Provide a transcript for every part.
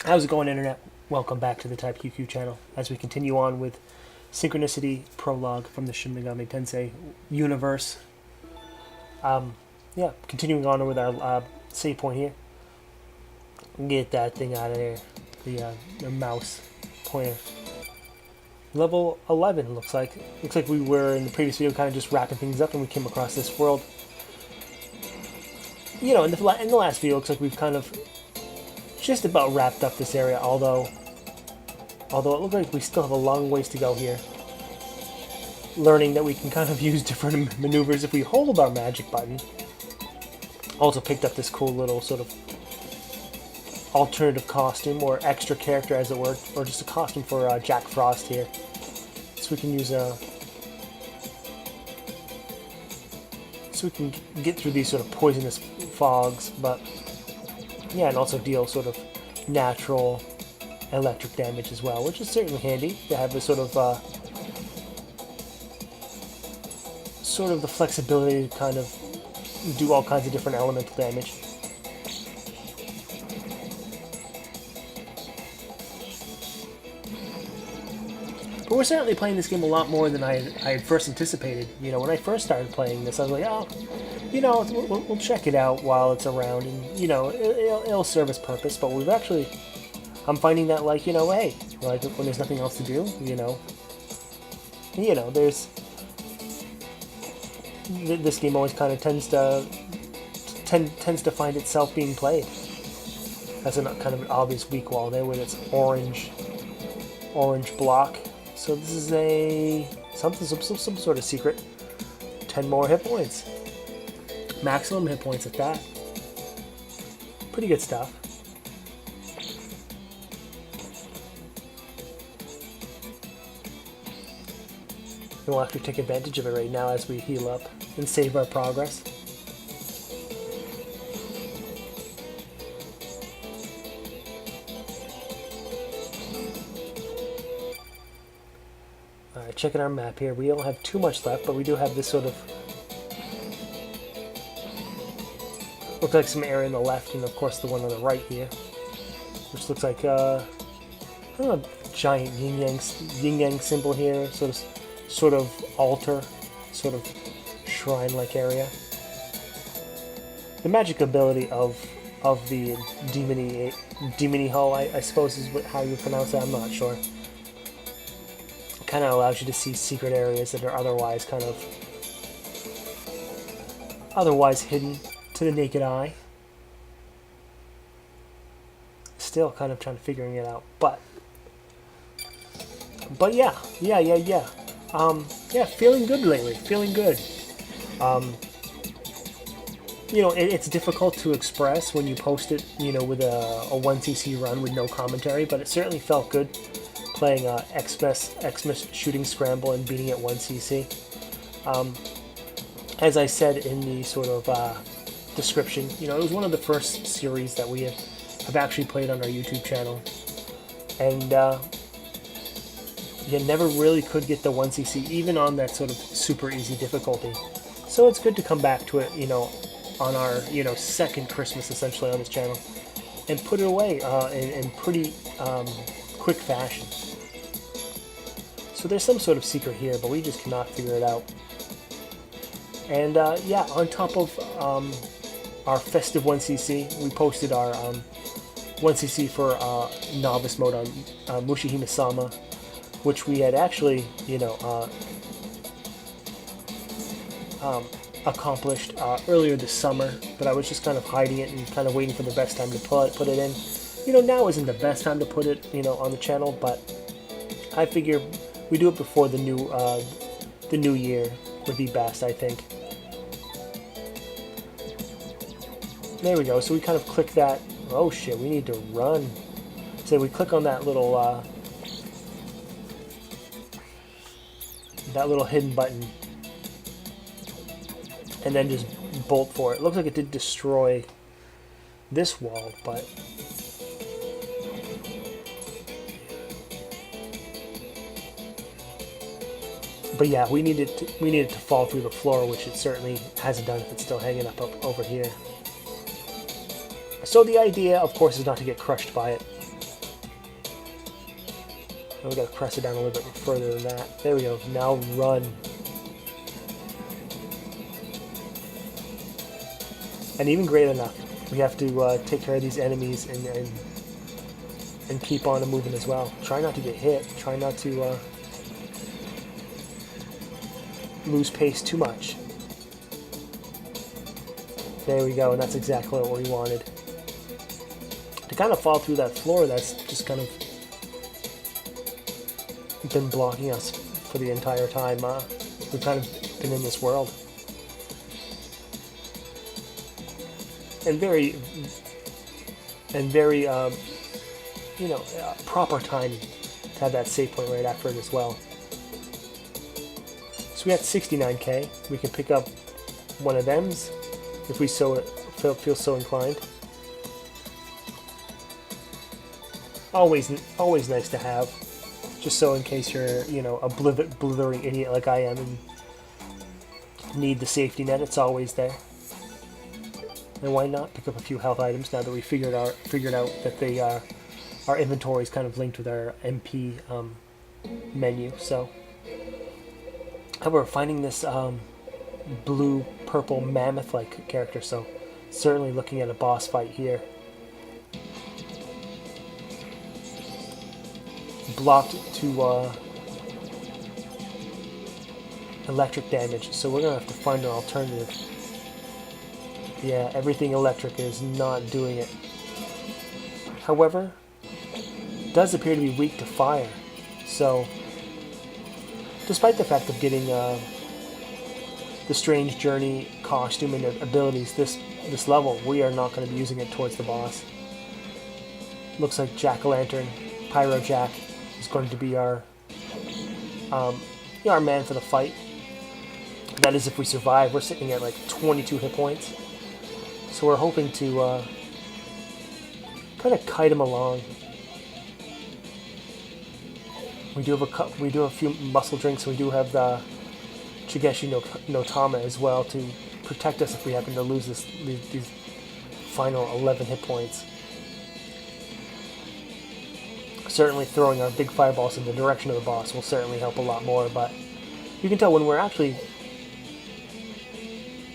How's it going, Internet? Welcome back to the Type QQ channel as we continue on with Synchronicity Prologue from the Shin Megami Tensei universe. Yeah, continuing on with our save point here. Get that thing out of there. The mouse pointer. Level 11 looks like. Looks like we were in the previous video kind of just wrapping things up and we came across this world. You know, in the last video, it looks like we've kind of just about wrapped up this area, although it looks like we still have a long ways to go here. Learning that we can kind of use different maneuvers if we hold our magic button. Also picked up this cool little sort of alternative costume, or extra character as it were, or just a costume for Jack Frost here. So we can use so we can get through these sort of poisonous fogs, but yeah, and also deal sort of natural electric damage as well, which is certainly handy to have a sort of the flexibility to kind of do all kinds of different elemental damage. But we're certainly playing this game a lot more than I had first anticipated. You know, when I first started playing this, I was like, oh, you know, we'll check it out while it's around, and, you know, it'll serve its purpose. But I'm finding that, like, you know, hey, like, when there's nothing else to do, this game always kind of tends to find itself being played. That's a kind of an obvious weak wall there with its orange block. So this is some sort of secret. 10 more hit points. Maximum hit points at that. Pretty good stuff. And we'll have to take advantage of it right now as we heal up and save our progress. Alright, checking our map here. We don't have too much left, but we do have this sort of... looks like some area on the left, and of course the one on the right here. Which looks like, I don't know, giant yin-yang symbol here. Sort of altar, sort of shrine-like area. The magic ability of the demony hull, I suppose is how you pronounce it, I'm not sure. Kind of allows you to see secret areas that are otherwise hidden to the naked eye. Still kind of trying to figuring it out, but yeah, feeling good lately. Feeling good. You know, it's difficult to express when you post it, you know, with a 1cc run with no commentary, but it certainly felt good playing Xmas Shooting Scramble and beating it 1cc. As I said in the sort of description, you know, it was one of the first series that we have actually played on our YouTube channel, and you never really could get the 1cc, even on that sort of super easy difficulty. So it's good to come back to it, you know, on our, you know, second Christmas essentially on this channel, and put it away in pretty quick fashion. So there's some sort of secret here, but we just cannot figure it out. And yeah, on top of our festive 1cc, we posted our 1cc for novice mode on Mushihime-sama, which we had actually, you know, accomplished earlier this summer, but I was just kind of hiding it and kind of waiting for the best time to put it in. You know, now isn't the best time to put it, you know, on the channel, but I figure we do it before the new year would be best, I think. There we go. So we kind of click that. Oh shit, we need to run. So we click on that little hidden button, and then just bolt for it. Looks like it did destroy this wall, but yeah, we need it to fall through the floor, which it certainly hasn't done if it's still hanging up over here. So the idea, of course, is not to get crushed by it. And we gotta press it down a little bit further than that. There we go. Now run. And even great enough, we have to take care of these enemies and keep on moving as well. Try not to get hit. Try not to lose pace too much. There we go, and that's exactly what we wanted. To kind of fall through that floor that's just kind of been blocking us for the entire time we've kind of been in this world. And very you know, proper timing to have that save point right after it as well. So we got 69k. We can pick up one of them's if we feel so inclined. Always nice to have, just so in case you're, you know, a blithering idiot like I am and need the safety net, it's always there. And why not pick up a few health items now that we figured out that they our inventory is kind of linked with our MP menu. So, however, finding this blue purple mammoth like character, so certainly looking at a boss fight here. Blocked to electric damage, so we're gonna have to find an alternative. Yeah, everything electric is not doing it. However, it does appear to be weak to fire, so despite the fact of getting the Strange Journey costume and abilities this level, we are not going to be using it towards the boss. Looks like Jack-o'-lantern, Pyro Jack, is going to be our our man for the fight. That is if we survive. We're sitting at like 22 hit points. So we're hoping to kind of kite him along. We do have a few muscle drinks. We do have the Shigeshi no Tama as well to protect us if we happen to lose these final 11 hit points. Certainly throwing our big fireballs in the direction of the boss will certainly help a lot more, but you can tell when we're actually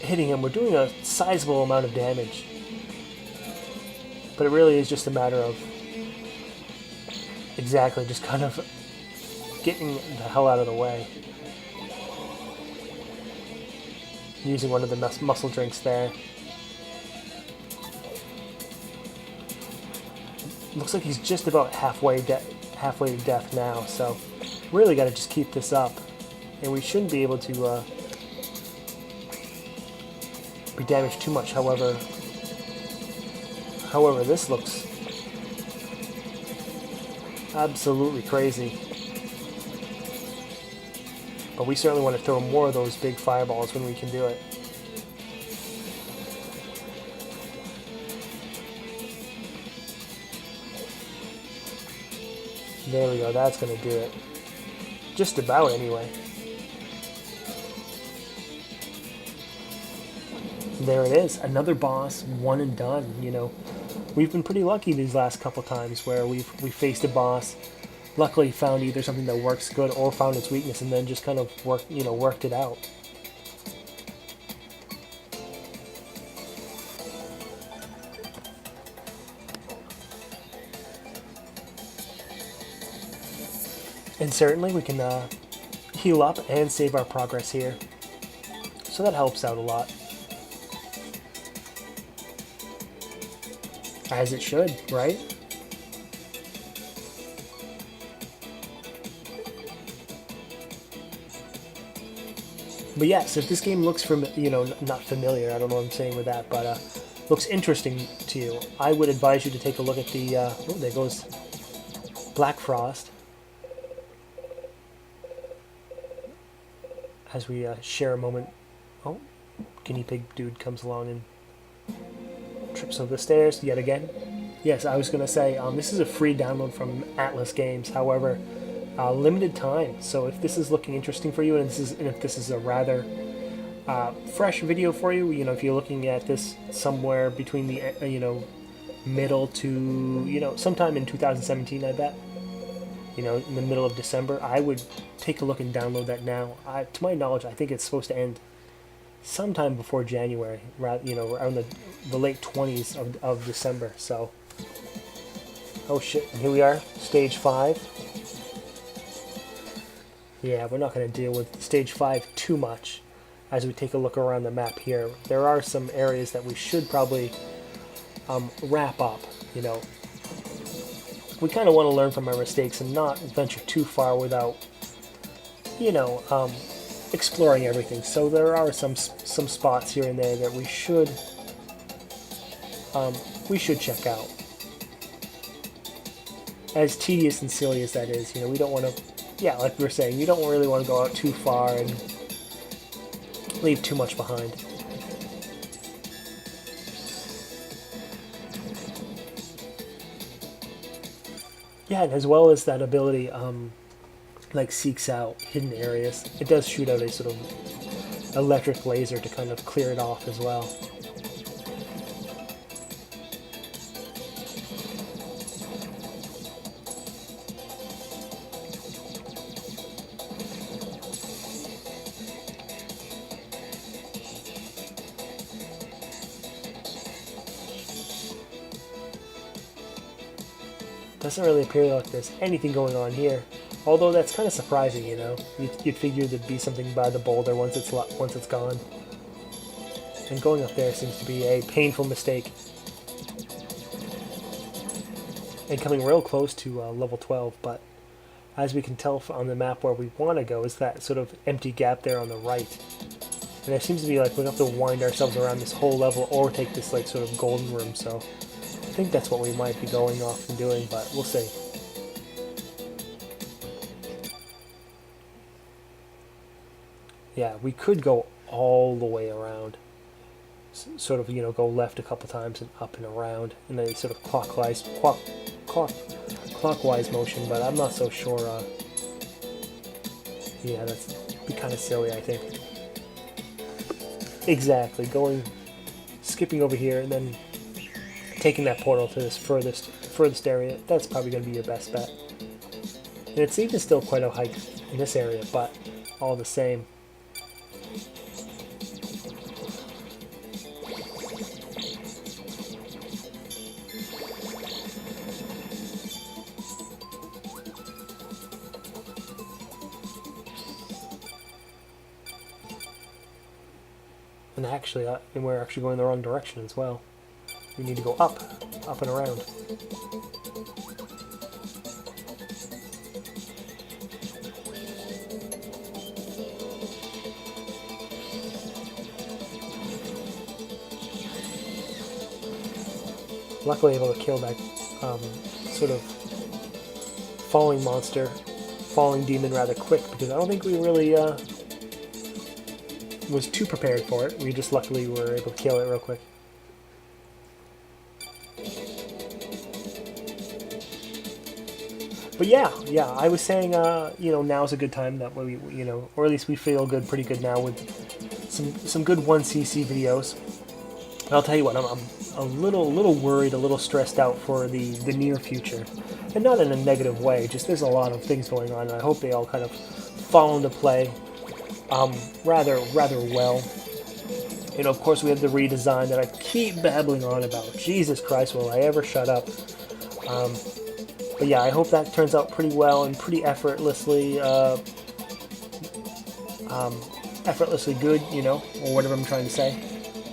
hitting him, we're doing a sizable amount of damage. But it really is just a matter of exactly just kind of getting the hell out of the way. Using one of the muscle drinks there. Looks like he's just about halfway to death now, so really got to just keep this up, and we shouldn't be able to be damaged too much. However, this looks absolutely crazy. But we certainly want to throw more of those big fireballs when we can do it. There we go, that's going to do it. Just about, anyway. There it is, another boss, one and done. You know, we've been pretty lucky these last couple times where we faced a boss, luckily found either something that works good or found its weakness, and then just kind of worked it out. And certainly we can heal up and save our progress here. So that helps out a lot. As it should, right? But yes, if this game looks not familiar, I don't know what I'm saying with that, but looks interesting to you, I would advise you to take a look at the, oh, there goes Black Frost. As we share a moment. Oh, guinea pig dude comes along and trips over the stairs yet again. Yes, I was going to say, this is a free download from Atlas Games, however, limited time. So if this is looking interesting for you, and if this is a rather fresh video for you, if you're looking at this somewhere between the, middle to, sometime in 2017, I bet. you know, in the middle of December, I would take a look and download that now. To my knowledge, I think it's supposed to end sometime before January, you know, around the late 20s of December. So, oh shit, and here we are, stage 5. Yeah, we're not going to deal with stage 5 too much as we take a look around the map here. There are some areas that we should probably wrap up, you know. We kind of want to learn from our mistakes and not venture too far without, you know, exploring everything. So there are some spots here and there that we should check out. As tedious and silly as that is, you know, we don't want to, yeah, like we were saying, you don't really want to go out too far and leave too much behind. Yeah, and as well as that ability, like seeks out hidden areas, it does shoot out a sort of electric laser to kind of clear it off as well. Doesn't really appear like there's anything going on here, although that's kind of surprising, you know. You'd figure there'd be something by the boulder once it's gone. And going up there seems to be a painful mistake. And coming real close to level 12, but as we can tell on the map where we want to go is that sort of empty gap there on the right. And it seems to be like we have to wind ourselves around this whole level or take this like sort of golden room, so I think that's what we might be going off and doing, but we'll see. Yeah, we could go all the way around. Sort of, you know, go left a couple times and up and around, and then sort of clockwise motion, but I'm not so sure. Yeah, that's be kind of silly, I think. Exactly, skipping over here and then taking that portal to this furthest area. That's probably going to be your best bet. And it's even still quite a hike in this area, but all the same. And actually, and we're actually going the wrong direction as well. We need to go up and around. Luckily able to kill that sort of falling demon rather quick, because I don't think we really was too prepared for it. We just luckily were able to kill it real quick. But yeah, I was saying, you know, now's a good time that we, you know, or at least we feel pretty good now with some good 1cc videos. And I'll tell you what, I'm a little worried, a little stressed out for the near future, and not in a negative way. Just there's a lot of things going on, and I hope they all kind of fall into play, rather well. You know, of course, we have the redesign that I keep babbling on about. Jesus Christ, will I ever shut up? But yeah, I hope that turns out pretty well and pretty effortlessly good, you know, or whatever I'm trying to say.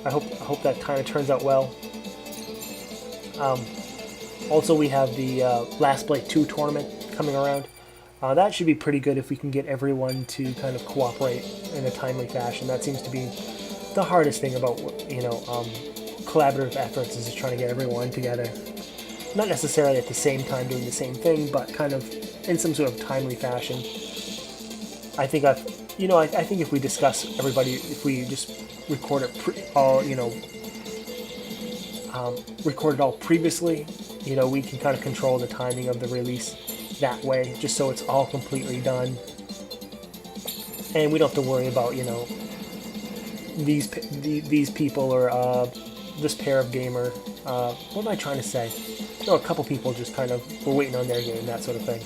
I hope that kind of turns out well. Also, we have the Last Blade 2 tournament coming around. That should be pretty good if we can get everyone to kind of cooperate in a timely fashion. That seems to be the hardest thing about, you know, collaborative efforts, is just trying to get everyone together. Not necessarily at the same time doing the same thing, but kind of in some sort of timely fashion. I think I think if we discuss everybody, if we just record it record it all previously, you know, we can kind of control the timing of the release that way, just so it's all completely done, and we don't have to worry about, you know, these people or this pair of gamer. What am I trying to say? No, a couple people just kind of were waiting on their game, that sort of thing.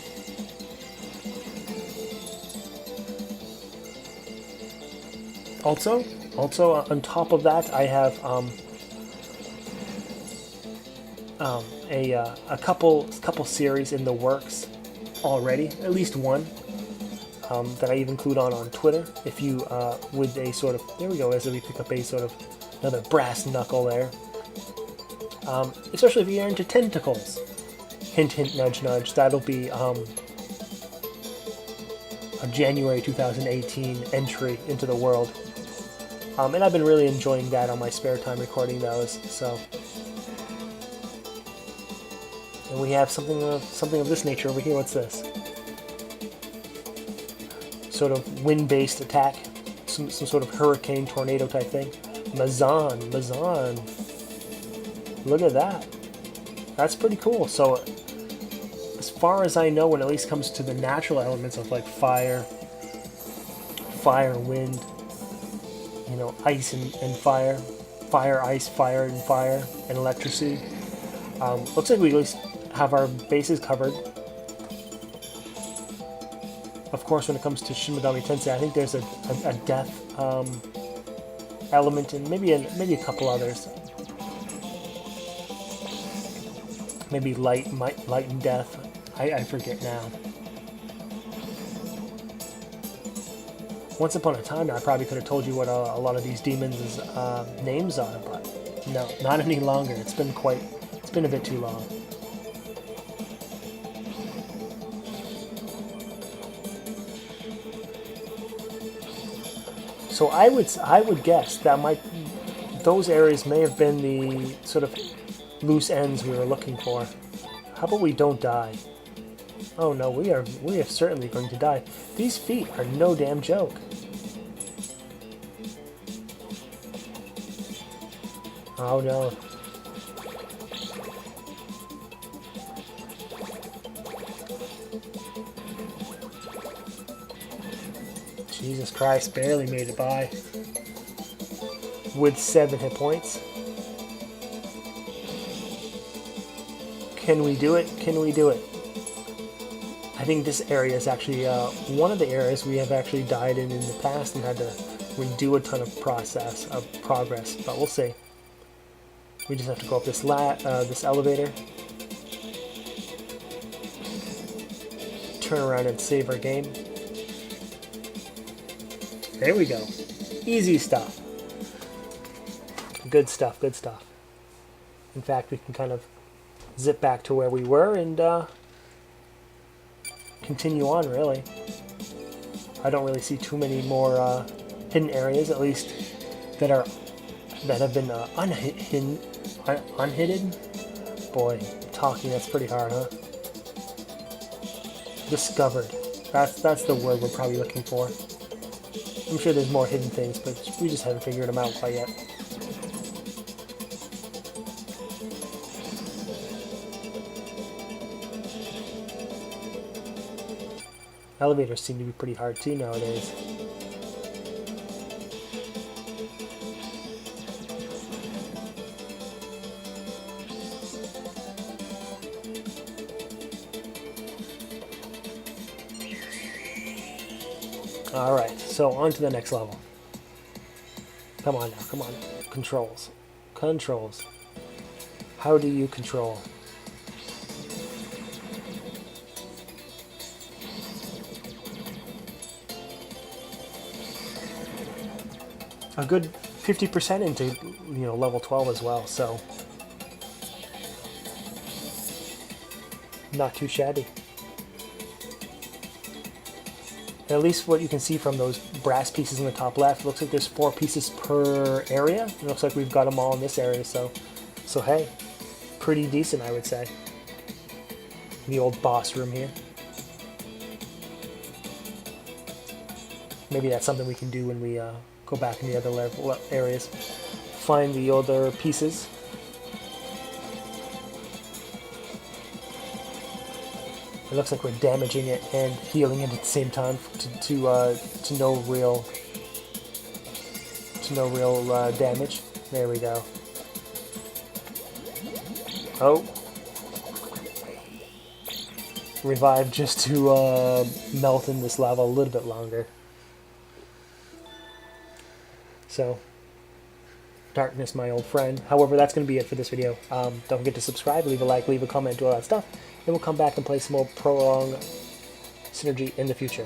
Also, on top of that, I have a couple series in the works already. At least one that I even include on Twitter. If you with a sort of, there we go, as we pick up a sort of another brass knuckle there. Especially if you're into tentacles. Hint, hint, nudge, nudge. That'll be a January 2018 entry into the world. And I've been really enjoying that on my spare time recording those. So, and we have something of this nature over here. What's this? Sort of wind-based attack, some sort of hurricane, tornado type thing. Mazan. Look at that. That's pretty cool. So, as far as I know, when it at least comes to the natural elements of like fire, wind, you know, ice and fire, ice, fire, and electricity. Looks like we at least have our bases covered. Of course, when it comes to Shin Megami Tensei, I think there's a death element, and maybe a couple others. Maybe light and death. I forget now. Once upon a time, I probably could have told you what a lot of these demons' names are, but no, not any longer. It's been a bit too long. So I would guess that those areas may have been the sort of loose ends we were looking for. How about we don't die? Oh no, we are certainly going to die. These feet are no damn joke. Oh no. Jesus Christ, barely made it by. With 7 hit points. Can we do it? Can we do it? I think this area is actually one of the areas we have actually died in the past and had to redo a ton of progress, but we'll see. We just have to go up this elevator, turn around and save our game. There we go. Easy stuff. Good stuff, good stuff. In fact, we can kind of zip back to where we were and continue on, really. I don't really see too many more hidden areas, at least that have been unhidden. Boy, talking, that's pretty hard, huh? Discovered. That's the word we're probably looking for. I'm sure there's more hidden things, but we just haven't figured them out quite yet. Elevators seem to be pretty hard too nowadays. Alright, so on to the next level. Come on now, come on. Controls. Controls. How do you control? A good 50% into, level 12 as well, so not too shabby. And at least what you can see from those brass pieces in the top left, looks like there's 4 pieces per area. It looks like we've got them all in this area, so hey, pretty decent, I would say. The old boss room here. Maybe that's something we can do when we go back in the other level areas. Find the other pieces. It looks like we're damaging it and healing it at the same time to no real damage. There we go. Oh. Revive just to melt in this lava a little bit longer. So, darkness, my old friend. However, that's going to be it for this video. Don't forget to subscribe, leave a like, leave a comment, do all that stuff. And we'll come back and play some more Prolong Synergy in the future.